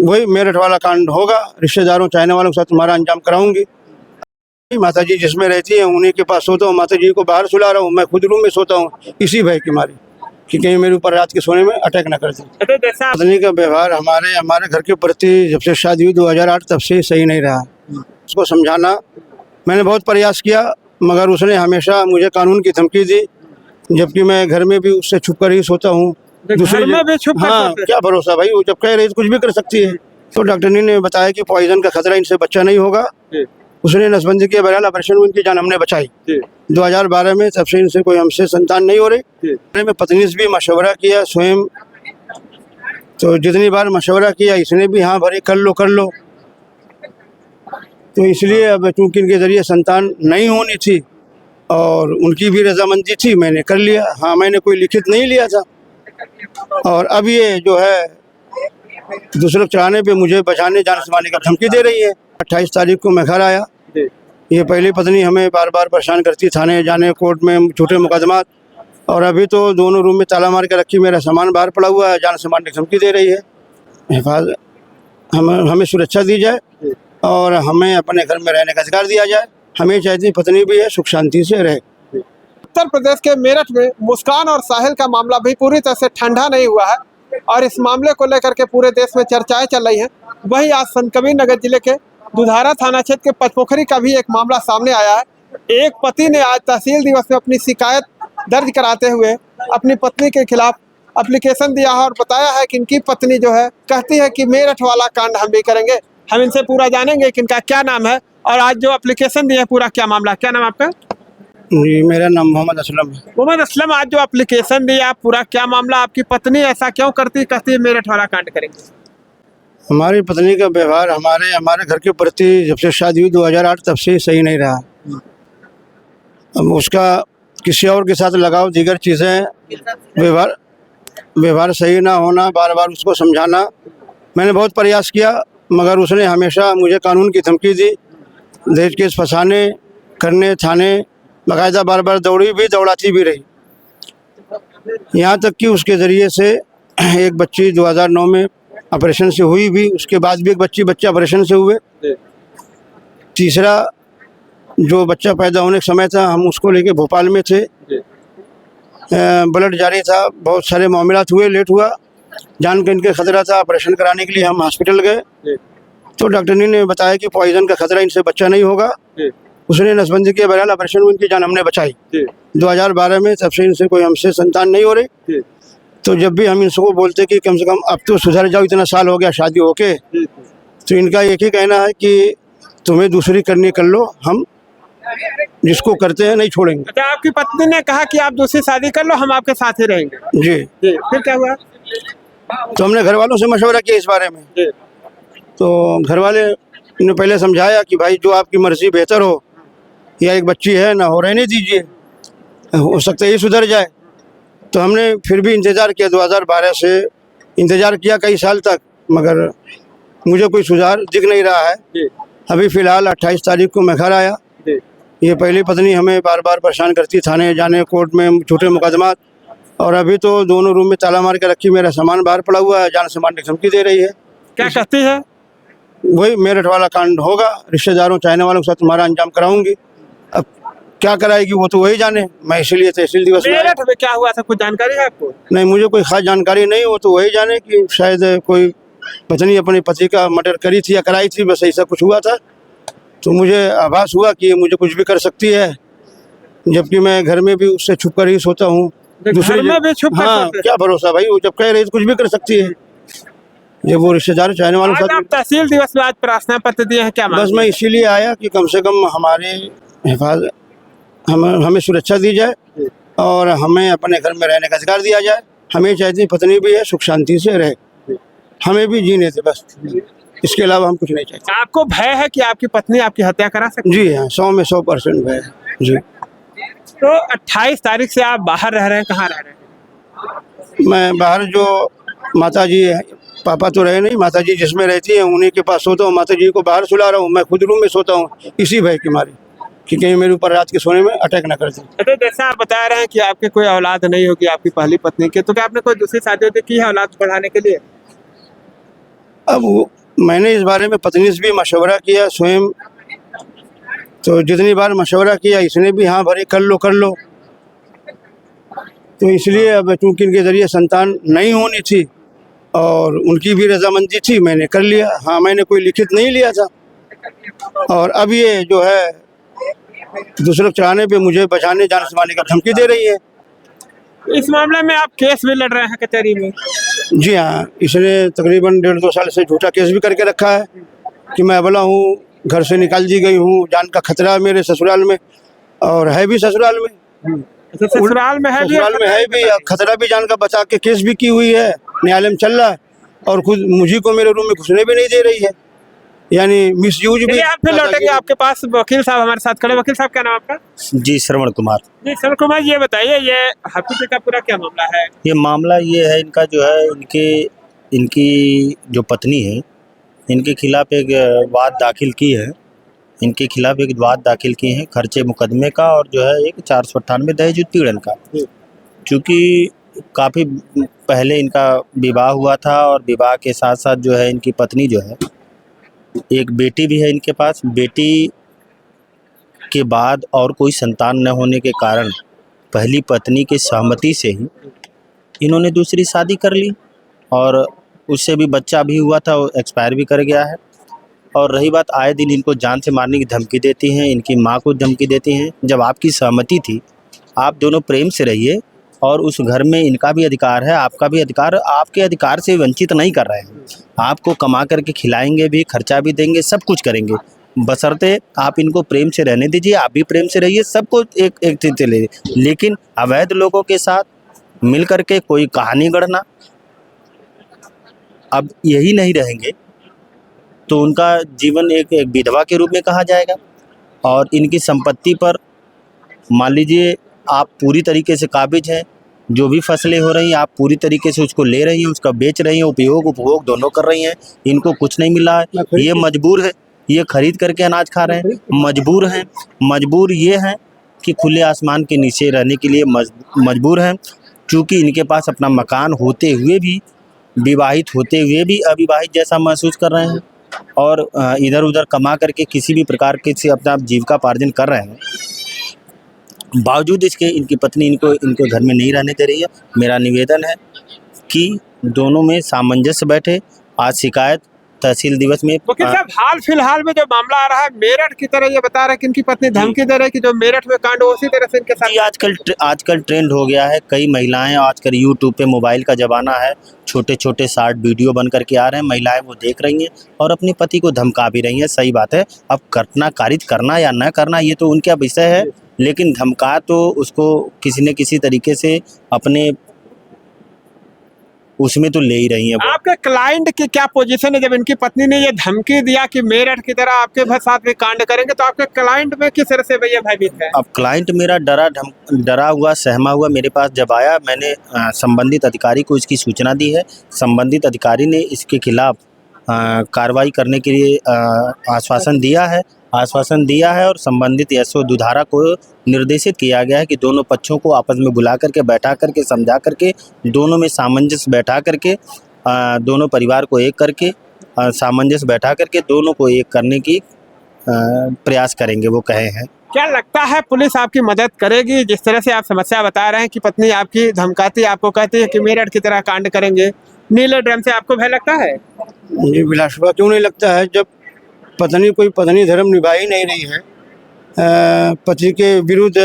वही मेरठ वाला कांड होगा, रिश्तेदारों चाहने वालों के साथ तुम्हारा अंजाम कराऊंगी। माता जी जिसमें रहती है उन्हीं के पास सोता हूँ, माता जी को बाहर सुला रहा हूँ, मैं खुद रूम में सोता हूँ, इसी भय की मारी कि कहीं मेरे ऊपर रात के सोने में अटैक न कर दे। पत्नी का व्यवहार हमारे घर के प्रति जब से शादी हुई 2008 तब से सही नहीं रहा। उसको समझाना मैंने बहुत प्रयास किया, मगर उसने हमेशा मुझे कानून की धमकी दी, जबकि मैं घर में भी उससे छुप कर ही सोता हूँ। घर में भी छुप कर हाँ, सोते? क्या भरोसा भाई, वो जब कह रही कुछ भी कर सकती है। तो डॉक्टरनी ने बताया कि पॉइजन का खतरा, इनसे बच्चा नहीं होगा। उसने नसबंदी किया, बहरहाल ऑपरेशन हुई, इनकी जान हमने बचाई 2012 में। तब से इनसे कोई हमसे संतान नहीं हो रही। मैं पत्नी से भी मशवरा किया स्वयं, तो जितनी बार मशवरा किया इसने भी हाँ भरे कर लो। तो इसलिए अब चूंकि इनके जरिए संतान नहीं होनी थी और उनकी भी रजामंदी थी, मैंने कर लिया। हाँ, मैंने कोई लिखित नहीं लिया था। और अब ये जो है दूसरे चढ़ाने पे मुझे बचाने जान से मारने का धमकी दे रही है। 28 तारीख को मैं घर आया। ये पहली पत्नी हमें बार बार परेशान करती, थाने जाने, कोर्ट में झूठे मुकदमा, और अभी तो दोनों रूम में ताला मार के रखी, मेरा सामान बाहर पड़ा हुआ है, जान से मारने की धमकी दे रही है। हिफाजत हमें सुरक्षा दी जाए और हमें अपने घर में रहने का अधिकार दिया जाए। हमें चाहती पत्नी भी है, सुख शांति से रहे। उत्तर प्रदेश के मेरठ में मुस्कान और साहिल का मामला भी पूरी तरह से ठंडा नहीं हुआ है और इस मामले को लेकर के पूरे देश में चर्चाएं चल रही हैं। वहीं आज संतकबीर नगर जिले के दुधारा थाना क्षेत्र के पचपोखरी का भी एक मामला सामने आया है। एक पति ने आज तहसील दिवस में अपनी शिकायत दर्ज कराते हुए अपनी पत्नी के खिलाफ एप्लीकेशन दिया है और बताया है कि इनकी पत्नी जो है कहती है कि मेरठ वाला कांड हम भी करेंगे। हम इनसे पूरा जानेंगे कि इनका क्या नाम है और आज जो एप्लीकेशन दिया है पूरा क्या मामला। क्या नाम आपका? जी, मेरा नाम मोहम्मद असलम है। मोहम्मद असलम, आज जो एप्लीकेशन दिया पूरा क्या मामला, आपकी पत्नी ऐसा क्यों करती कहती है मेरठ वाला कांड करेंगे? हमारी पत्नी का व्यवहार हमारे घर के प्रति जब से शादी हुई 2008 तब से सही नहीं रहा। अब उसका किसी और के साथ लगाव, दीगर चीज़ें, व्यवहार सही ना होना, बार बार उसको समझाना मैंने बहुत प्रयास किया, मगर उसने हमेशा मुझे कानून की धमकी दी, दहेज केस फंसाने करने, थाने बाकायदा बार बार दौड़ाती भी रही। यहाँ तक कि उसके ज़रिए से एक बच्ची 2009 में ऑपरेशन से हुई भी, उसके बाद भी एक बच्चे ऑपरेशन से हुए। तीसरा जो बच्चा पैदा होने के समय था, हम उसको लेके भोपाल में थे, ब्लड जारी था, बहुत सारे मामलात हुए, लेट हुआ, जान के इनके खतरा था, ऑपरेशन कराने के लिए हम हॉस्पिटल गए तो डॉक्टरनी ने बताया कि पॉइजन का खतरा, इनसे बच्चा नहीं होगा। उसने नसबंदी किया, बहरहाल ऑपरेशन हुई, इनकी जान हमने बचाई 2012 में। तब से इनसे कोई हमसे संतान नहीं हो रही। तो जब भी हम इनको बोलते कि कम से कम अब तो सुधर जाओ, इतना साल हो गया शादी होके, तो इनका एक ही कहना है कि तुम्हें दूसरी करनी कर लो, हम जिसको करते हैं नहीं छोड़ेंगे। अच्छा, आपकी पत्नी ने कहा कि आप दूसरी शादी कर लो, हम आपके साथ ही रहेंगे। जी। फिर क्या हुआ? तो हमने घर वालों से मशवरा किया इस बारे में। तो घर वाले ने पहले समझाया कि भाई जो आपकी मर्जी बेहतर हो, या एक बच्ची है ना हो, रहने दीजिए, हो सकता है ये सुधर जाए। तो हमने फिर भी इंतज़ार किया, 2012 से इंतज़ार किया कई साल तक, मगर मुझे कोई सुधार दिख नहीं रहा है। अभी फ़िलहाल 28 तारीख को मैं घर आया। ये पहली पत्नी हमें बार बार परेशान करती, थाने जाने, कोर्ट में झूठे मुकदमा, और अभी तो दोनों रूम में ताला मार के रखी, मेरा सामान बाहर पड़ा हुआ है, जान से मारने की धमकी दे रही है। क्या कहती है? वही मेरठ वाला कांड होगा, रिश्तेदारों चाहने वालों के साथ तुम्हारा अंजाम कराऊंगी। अब क्या कराएगी वो तो वही जाने। मैं इसीलिए तहसील दिवस में मेरठ में क्या हुआ था, कुछ जानकारी है आपको? नहीं, मुझे कोई खास जानकारी नहीं, वो तो वही जाने कि शायद कोई पत्नी अपने पति का मर्डर करी थी या कराई थी, बस ऐसा कुछ हुआ था। तो मुझे आभास हुआ कि ये मुझे कुछ भी कर सकती है, जबकि मैं घर में भी उससे छुप कर ही सोता हूँ। घर में भी छुप कर हाँ, सोते? क्या भरोसा भाई, वो जब कह रही कुछ भी कर सकती है। ये वो रिश्तेदार चाहने वालों के आज आप तहसील दिवस में आज प्रार्थना पत्र दिए हैं, क्या बस मैं इसीलिए आया कि कम से कम हमारे हिफाजत हमें सुरक्षा दी जाए और हमें अपने घर में रहने का अधिकार दिया जाए। हमें चाहती पत्नी भी है, सुख शांति से रहे, हमें भी जीने थे, बस इसके अलावा हम कुछ नहीं चाहते। आपको भय है कि आपकी पत्नी आपकी हत्या करा सकती? जी हाँ, 100 में 100% भय है जी। तो 28 तारीख से आप बाहर रह रहे हैं, कहाँ रह रहे हैं? मैं बाहर, जो माता जी है, पापा तो रहे नहीं, माता जी जिसमें रहती है उन्हीं के पास सोता हूँ, माता जी को बाहर सुला रहा हूँ, मैं खुद रूम में सोता हूँ, इसी भय की मारी कि कहीं मेरे ऊपर रात के सोने में अटैक न कर दे। तो जैसा आप बता रहे हैं कि आपके कोई औलाद नहीं होगी आपकी पहली पत्नी के, तो क्या आपने कोई दूसरी शादी की है औलाद बढ़ाने के लिए? मैंने इस बारे में पत्नी से भी मशवरा किया स्वयं, तो जितनी बार मशवरा किया इसने भी हाँ भरे कर लो। तो इसलिए अब चूँकि इनके ज़रिए संतान नहीं होनी थी और उनकी भी रजामंदी थी, मैंने कर लिया। हाँ, मैंने कोई लिखित नहीं लिया था। और अब ये जो है दूसरों चढ़ाने पे मुझे बचाने जान से का धमकी दे रही है। इस मामले में आप केस भी लड़ रहे हैं कचहरी में? जी हाँ, इसने तकरीबन 1.5-2 साल से झूठा केस भी करके रखा है कि मैं अबला हूँ, घर से निकाल दी गई हूँ, जान का खतरा है मेरे ससुराल में, और है भी ससुराल में। तो ससुराल में है भी, ससुराल में है भी, खतरा भी जान का बचा के केस भी की हुई है, न्यायालय में चल रहा है, और खुद मुझी को मेरे रूम में घुसने भी नहीं दे रही है, यानी मिसयूज भी। आप फिर लौटेंगे, आपके पास वकील साहब हमारे साथ खड़े। वकील साहब, क्या नाम आपका? जी, श्रवण कुमार। जी श्रवण कुमार, ये बताइए, ये हॉस्पिटल का पूरा क्या मामला है? ये मामला ये है, इनका जो है इनकी जो पत्नी है, इनके खिलाफ एक वाद दाखिल की है। इनके खिलाफ एक वाद दाखिल किए हैं खर्चे मुकदमे का, और जो है एक 498 दहेज उत्पीड़न का। चूँकि काफ़ी पहले इनका विवाह हुआ था, और विवाह के साथ साथ जो है इनकी पत्नी जो है, एक बेटी भी है इनके पास। बेटी के बाद और कोई संतान न होने के कारण पहली पत्नी की सहमति से ही इन्होंने दूसरी शादी कर ली, और उससे भी बच्चा भी हुआ था, वो एक्सपायर भी कर गया है। और रही बात, आए दिन इनको जान से मारने की धमकी देती हैं, इनकी माँ को धमकी देती हैं। जब आपकी सहमति थी, आप दोनों प्रेम से रहिए, और उस घर में इनका भी अधिकार है, आपका भी अधिकार, आपके अधिकार से वंचित नहीं कर रहे हैं। आपको कमा करके खिलाएंगे भी, खर्चा भी देंगे, सब कुछ करेंगे, बशर्ते आप इनको प्रेम से रहने दीजिए। आप भी प्रेम से रहिए, सबको एक चीज से ले। लेकिन अवैध लोगों के साथ मिल करके कोई कहानी गढ़ना, अब यही नहीं रहेंगे तो उनका जीवन एक विधवा के रूप में कहा जाएगा। और इनकी संपत्ति पर मान लीजिए आप पूरी तरीके से काबिज हैं, जो भी फसलें हो रही हैं आप पूरी तरीके से उसको ले रही हैं, उसका बेच रही हैं, उपयोग उपभोग दोनों कर रही हैं। इनको कुछ नहीं मिला है, ये मजबूर है, ये खरीद करके अनाज खा रहे हैं, मजबूर हैं। मजबूर ये हैं कि खुले आसमान के नीचे रहने के लिए मजबूर हैं। चूँकि इनके पास अपना मकान होते हुए भी, विवाहित होते हुए भी अविवाहित जैसा महसूस कर रहे हैं, और इधर उधर कमा करके किसी भी प्रकार के से अपना जीविकापार्जन कर रहे हैं। बावजूद इसके इनकी पत्नी इनको घर में नहीं रहने दे रही है। मेरा निवेदन है कि दोनों में सामंजस्य बैठे। आज शिकायत तहसील दिवस में। वकील साहब, हाल फिलहाल में जो मामला आ रहा है, मेरठ की तरह ये बता रहे हैं कि इनकी पत्नी धमकी दे रही है कि जो मेरठ में कांड हो उसी तरह से इनके साथ। आजकल ट्रेंड हो गया है। कई महिलाएं आजकल यूट्यूब पे, मोबाइल का ज़माना है, छोटे छोटे शॉर्ट वीडियो बन करके आ रहे हैं, महिलाएं वो देख रही हैं और अपने पति को धमका भी रही हैं। सही बात है, अब घटना कारित करना या न करना ये तो उनका विषय है, लेकिन धमका तो उसको किसी न किसी तरीके से अपने उसमें तो ले ही रही है। आपके क्लाइंट की क्या पोजीशन है? जब इनकी पत्नी ने ये धमकी दिया कि मेरठ की तरह आपके साथ में कांड करेंगे, तो आपके क्लाइंट में किस तरह से भैया भयभीत है? अब क्लाइंट मेरा डरा हुआ, सहमा हुआ मेरे पास जब आया, मैंने संबंधित अधिकारी को इसकी सूचना दी है। संबंधित अधिकारी ने इसके खिलाफ कार्रवाई करने के लिए आश्वासन दिया है और संबंधित एसओ दुधारा को निर्देशित किया गया है कि दोनों पक्षों को आपस में बुला करके, बैठा करके, समझा करके, दोनों में सामंजस्य बैठा करके, दोनों परिवार को एक करके, सामंजस्य बैठा करके दोनों को एक करने की प्रयास करेंगे, वो कहे हैं। क्या लगता है पुलिस आपकी मदद करेगी? जिस तरह से आप समस्या बता रहे हैं कि पत्नी आपकी धमकाती, आपको कहती है कि मेरठ की तरह कांड करेंगे, नीले ड्रम से आपको भय लगता है? मुझे बिलासुबा क्यों नहीं लगता है? जब पत्नी धर्म निभा ही नहीं रही है, पति के विरुद्ध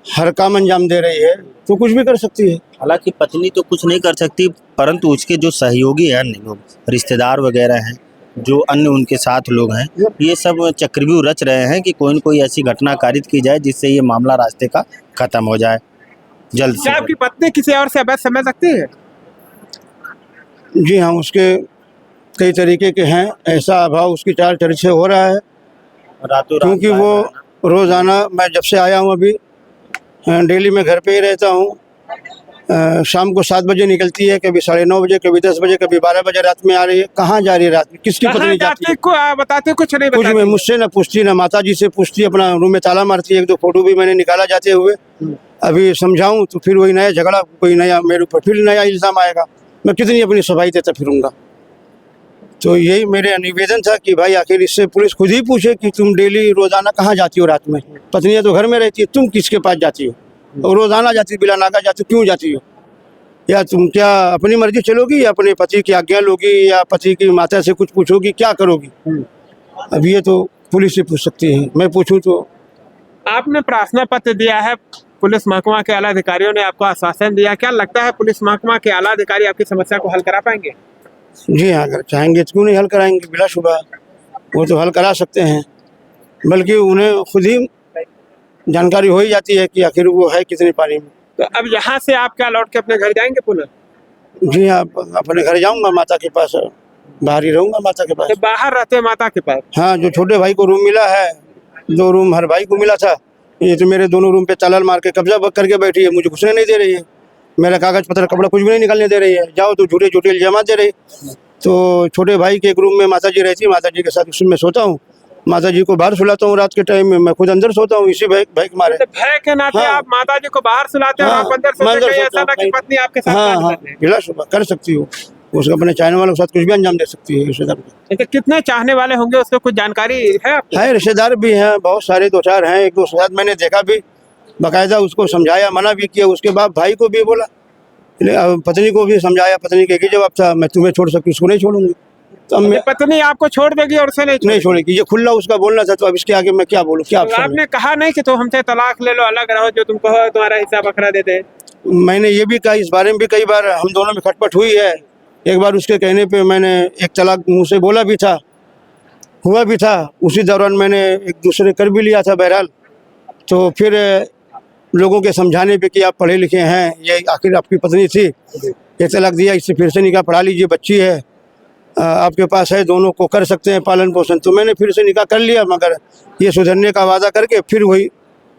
हर काम अंजाम दे रही है, तो कुछ भी कर सकती है। हालांकि पत्नी तो कुछ नहीं कर सकती, परंतु उसके जो सहयोगी हैं, अन्य लोग, रिश्तेदार वगैरह हैं, जो अन्य उनके साथ लोग हैं, ये सब चक्रव्यूह रच रहे हैं कि कोई न कोई ऐसी घटना कारित की जाए जिससे ये मामला रास्ते का खत्म हो जाए जल्द से। क्या आपकी पत्नी किसी और से अवैध समझ सकती है? जी हाँ, उसके कई तरीके के हैं। ऐसा अभाव उसकी चाल चर्चा हो रहा है, क्योंकि वो रोज़ाना, मैं जब से आया हूँ अभी डेली मैं घर पे ही रहता हूँ। शाम को 7 बजे निकलती है, कभी 9:30 बजे, कभी 10 बजे, कभी 12 बजे रात में आ रही है। कहाँ जा रही है रात में? किसकी पत्नी जाती है? बताते कुछ नहीं, कुछ में मुझसे ना पूछती, ना माता जी से पूछती, अपना रूम में ताला मारती है। 1-2 फोटो भी मैंने निकाला जाते हुए। अभी समझाऊं तो फिर वही नया झगड़ा, कोई नया मेरे ऊपर फिर नया इल्ज़ाम आएगा। मैं कितनी अपनी सफाई देता फिरूंगा? तो यही मेरे निवेदन था कि भाई आखिर इससे पुलिस खुद ही पूछे कि तुम डेली रोजाना कहाँ जाती हो रात में? पत्नियां तो घर में रहती है, तुम किसके पास जाती हो? और रोजाना जाती हो, बिला नागा जाती हो, क्यों जाती हो? या तुम क्या अपनी मर्जी चलोगी या अपने पति की आज्ञा लोगी या पति की माता से कुछ पूछोगी, क्या करोगी? अब ये तो पुलिस से पूछ सकती है, मैं पूछूं तो? आपने प्रार्थना पत्र दिया है, पुलिस महकमा के आला अधिकारियों ने आपको आश्वासन दिया, क्या लगता है पुलिस महकमा के आला अधिकारी आपकी समस्या को हल करा पाएंगे? जी हाँ, अगर चाहेंगे तो क्यों नहीं हल कराएंगे, बिलाशुबा वो तो हल करा सकते हैं। बल्कि उन्हें खुद ही जानकारी हो ही जाती है कि आखिर वो है कितने पानी में। तो अब यहाँ से आप क्या लौट के अपने घर जाएंगे पुनः? जी हाँ, अपने घर जाऊंगा, माता के पास बाहर ही रहूंगा, माता के पास। तो बाहर रहते हैं माता के पास? हाँ, जो छोटे भाई को रूम मिला है, 2 रूम हर भाई को मिला था, ये तो मेरे दोनों रूम पे ताला मार के कब्जा करके बैठी है, मुझे घुसने नहीं दे रही है, मेरा कागज पत्र कपड़ा कुछ भी नहीं निकालने दे रही है। जाओ तो झूठे झूठे इल्जाम दे रही। तो छोटे भाई के एक रूम में माता जी रहती है, माता जी के साथ उसमें सोता हूँ, माता जी को बाहर सुलाता हूँ रात के टाइम में, मैं खुद अंदर सोता हूँ इसी भय के मारे। तो भय के नाते हाँ। आप माता जी को बाहर सुलाते हैं और हाँ, आप अंदर मैं सोते अंदर हैं, सोता ऐसा ना कि हूँ। पत्नी आपके साथ हाँ काम हाँ, करते हैं? बिलाशुबा कर सकती हो, उसको अपने चाहने वालों के साथ कुछ भी अंजाम दे सकती है रिश्तेदार को। तो कितने चाहने वाले होंगे, उसको कुछ जानकारी है आपको? है, रिश्तेदार भी हैं बहुत सारे, 2-4 हैं, 1-2 साथ मैंने देखा भी, बाकायदा उसको समझाया, मना भी किया, उसके बाद भाई को भी बोला, पत्नी को भी समझाया, पत्नी का एक ही जवाब था, मैं तुम्हें छोड़ सकती, उसको नहीं छोड़ूंगी। तो अब मैं पत्नी आपको छोड़ देगी और उसे नहीं छोड़ेगी, ये खुला उसका बोलना था, तो अब इसके आगे मैं क्या बोलूँ, क्या तो अफसर आपने कहा नहीं कि तो हमसे तलाक ले लो, अलग रहो, जो तुम कहो तुम्हारा हिस्सा बखरा दे दे? है? मैंने ये भी कहा, इस बारे में भी कई बार हम दोनों में खटपट हुई है। एक बार उसके कहने पे मैंने एक तलाक मुँह से बोला भी था, हुआ भी था, उसी दौरान मैंने एक दूसरे कर भी लिया था। बहरहाल तो फिर लोगों के समझाने पे कि आप पढ़े लिखे हैं, ये आखिर आपकी पत्नी थी, ये तलाक दिया, इससे फिर से निकाह पढ़ा लीजिए, बच्ची है आपके पास है, दोनों को कर सकते हैं पालन पोषण। तो मैंने फिर से निकाह कर लिया, मगर ये सुधरने का वादा करके फिर वही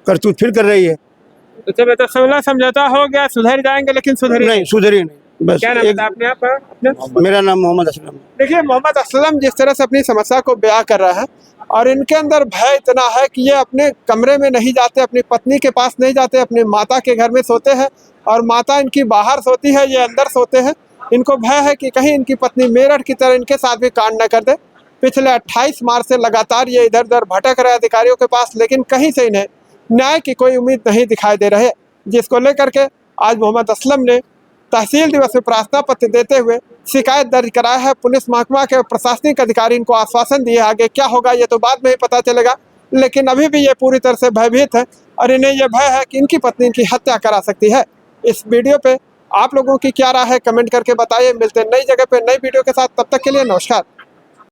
करतूत फिर कर रही है। तो जब तो सुलह समझौता हो गया, सुधर जाएंगे, लेकिन सुधरी नहीं, सुधरी नहीं, बस क्या नाम एक। था आपने अपना? मेरा नाम मोहम्मद असलम। देखिए, मोहम्मद असलम जिस तरह से अपनी समस्या को बयां कर रहा है, और इनके अंदर भय इतना है कि ये अपने कमरे में नहीं जाते, अपनी पत्नी के पास नहीं जाते, अपनी माता के घर में सोते हैं, और माता इनकी बाहर सोती है, ये अंदर सोते हैं। इनको भय है कि कहीं इनकी पत्नी मेरठ की तरह इनके साथ भी कांड न कर दे। पिछले 28 मार्च से लगातार ये इधर उधर भटक रहे अधिकारियों के पास, लेकिन कहीं से इन्हें न्याय की कोई उम्मीद नहीं दिखाई दे रहे, जिसको लेकर के आज मोहम्मद असलम ने तहसील दिवस में प्रार्थना पत्र देते हुए शिकायत दर्ज कराया है। पुलिस महकमा के प्रशासनिक अधिकारी इनको आश्वासन दिए, आगे क्या होगा ये तो बाद में ही पता चलेगा, लेकिन अभी भी ये पूरी तरह से भयभीत है और इन्हें यह भय है कि इनकी पत्नी इनकी हत्या करा सकती है। इस वीडियो पे आप लोगों की क्या राय है, कमेंट करके बताइए। मिलते हैं नई जगह पे नई वीडियो के साथ, तब तक के लिए नमस्कार।